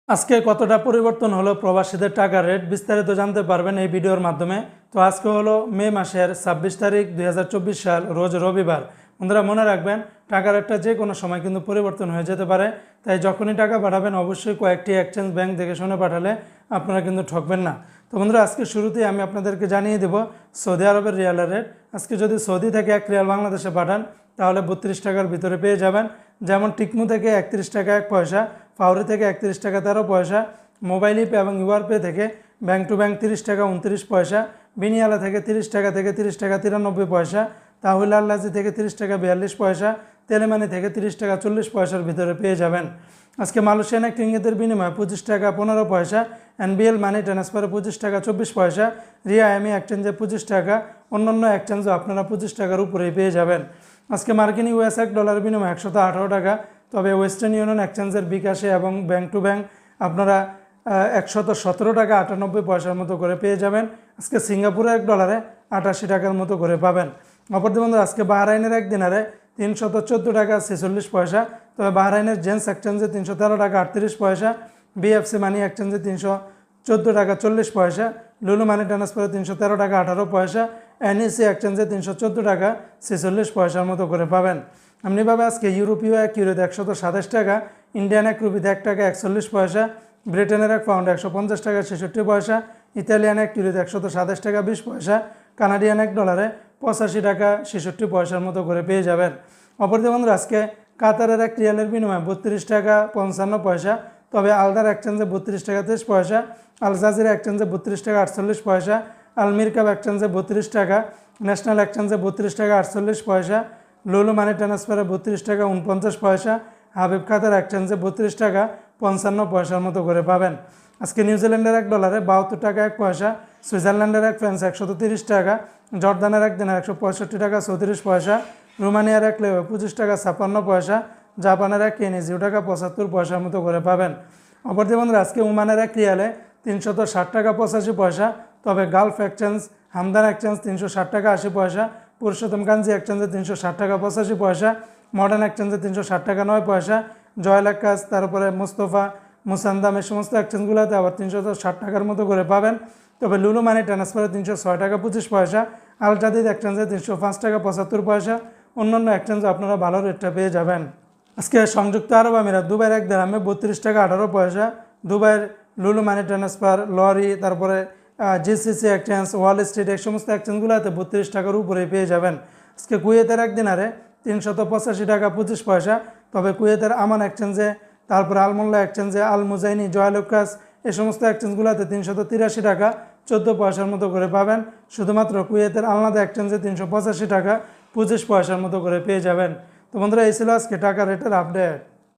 আজকে কতটা পরিবর্তন হলো প্রবাসীদের টাকার রেট বিস্তারিত জানতে পারবেন এই ভিডিওর মাধ্যমে। তো আজকে হলো মে মাসের 26 তারিখ 2024 সাল, রোজ রবিবার। বন্ধুরা মনে রাখবেন, টাকার রেটটা যে কোনো সময় কিন্তু পরিবর্তন হয়ে যেতে পারে। তাই যখনই টাকা পাঠাবেন অবশ্যই কয়েকটি এক্সচেঞ্জ ব্যাংক দেখে শুনে পাঠালে আপনারা কিন্তু ঠকবেন না। তো বন্ধুরা আজকে শুরুতেই আমি আপনাদেরকে জানিয়ে দেব সৌদি আরবের রিয়ালের রেট। আজকে যদি সৌদি থেকে 1 রিয়াল বাংলাদেশে পাঠান তাহলে 32 টাকার ভিতরে পেয়ে যাবেন। যেমন টিকমু থেকে 31 টাকা 1 পয়সা, ফাউরি থেকে 31 টাকা 13 পয়সা, মোবাইল পে এবং ইউআরপে থেকে ব্যাংক টু ব্যাংক 30 টাকা 29 পয়সা, বিনিয়ালা থেকে 30 টাকা 30 টাকা 93 পয়সা, তাহুল আল্লাজি থেকে 30 টাকা 42 পয়সা, তেলেমানি থেকে 30 টাকা 40 পয়সার ভিতরে পেয়ে যাবেন। আজকে মালয়েশিয়ান এক রিঙ্গিতের বিনিময়ে 25 টাকা 15 পয়সা, এনবিএল মানি ট্রান্সফারে 25 টাকা 24 পয়সা, রিয়া এমি এক্সচেঞ্জে 25 টাকা, অন্যান্য এক্সচেঞ্জও আপনারা 25 টাকার উপরেই পেয়ে যাবেন। আজকে মার্কিন ইউএস $1 বিনিময়ে 118 টাকা। তবে ওয়েস্টার্ন ইউনিয়ন এক্সচেঞ্জের বিকাশে এবং ব্যাংক টু ব্যাংক আপনারা 117 টাকা 98 পয়সার মতো করে পেয়ে যাবেন। আজকে সিঙ্গাপুরের $1 88 টাকার মতো করে পাবেন। অপরদিকে বন্ধুরা আজকে বাহরাইনের এক দিনারে 314 টাকা 46 পয়সা। তবে বাহরাইনের জেন্স এক্সচেঞ্জে 313 টাকা 38 পয়সা, বিএফসি মানি এক্সচেঞ্জে 314 টাকা 40 পয়সা, লুলু মানি ট্রান্সফারে 313 টাকা 18 পয়সা, এনইসি এক্সচেঞ্জে 314 টাকা 46 পয়সার মতো করে পাবেন। এমনিভাবে আজকে ইউরোপীয় এক ইউরোতে 127 টাকা, ইন্ডিয়ান এক রুপিতে 1 টাকা 41 পয়সা, ব্রিটেনের এক পাউন্ড 150 টাকা 66 পয়সা, ইতালিয়ান এক ইউরোতে 127 টাকা 20 পয়সা, কানাডিয়ান $1 85 টাকা 66 পয়সার মতো করে পেয়ে যাবেন। অপরদিকে বন্ধুরা আজকে কাতারের এক রিয়ালের বিনিময়ে 32 টাকা 55 পয়সা। তবে আলদার এক্সচেঞ্জে 32 টাকা 23 পয়সা, আল জাজিরা এক্সচেঞ্জে 32 টাকা 48 পয়সা, আলমিরকাব এক্সচেঞ্জে 32 টাকা, ন্যাশনাল এক্সচেঞ্জে 32 টাকা 48 পয়সা, লুলু মানি ট্রান্সফারে 32 টাকা 49 পয়সা, হাবিব খাতার এক্সচেঞ্জে 32 টাকা 55 পয়সার মতো করে পাবেন। আজকে নিউজিল্যান্ডের $1 72 টাকা 1 পয়সা, সুইজারল্যান্ডের এক ফ্রান্স 130 টাকা, জর্দানের এক দিনার 165 টাকা 34 পয়সা, রোমানিয়ার এক লেও 25 টাকা 56 পয়সা, জাপানের এক ইয়েনে 0 টাকা 75 পয়সার মতো করে পাবেন। অপরদিকে বন্ধুরা আজকে ওমানের এক রিয়ালে 360 টাকা 85 পয়সা। তবে গালফ এক্সচেঞ্জ, হামদান এক্সচেঞ্জ 360 টাকা 80 পয়সা, পুরুষোত্তম কাঞ্জি এক্সচেঞ্জে 360 টাকা 85 পয়সা, মডার্ন এক্সচেঞ্জে 360 টাকা 9 পয়সা, জয়লাক্কাস, তারপরে মুস্তফা, মুসান্দাম, এই সমস্ত এক্সচেঞ্জগুলোতে আবার 360 টাকার মতো করে পাবেন। তবে লুলু মানি ট্রান্সফারে 306 টাকা 25 পয়সা, আল জাদিদ এক্সচেঞ্জে 305 টাকা 75 পয়সা, অন্যান্য এক্সচেঞ্জে আপনারা ভালো রেটটা পেয়ে যাবেন। আজকে সংযুক্ত আরব আমিরাত দুবাইয়ের এক দিরহামে 32 টাকা 18 পয়সা, দুবাইয়ের লুলু মানি ট্রান্সফার, লরি, তারপরে জিসিসি এক্সচেঞ্জ, ওয়াল স্ট্রিট, এই সমস্ত এক্সচেঞ্জগুলোতে 32 টাকার উপরেই পেয়ে যাবেন। আজকে কুয়েতের এক দিনারে 385 টাকা 25 পয়সা। তবে কুয়েতের আমান এক্সচেঞ্জে, তারপরে আলমোল্লা এক্সচেঞ্জে, আল মুজাইনি, জয়লুকাস, এই সমস্ত এক্সচেঞ্জগুলোতে 383 টাকা 14 পয়সার মতো করে পাবেন। শুধুমাত্র কুয়েতের আলনাদা এক্সচেঞ্জে 385 টাকা 25 পয়সার মতো করে পেয়ে যাবেন। তো বন্ধুরা এই ছিল আজকে টাকা রেটের আপডেট।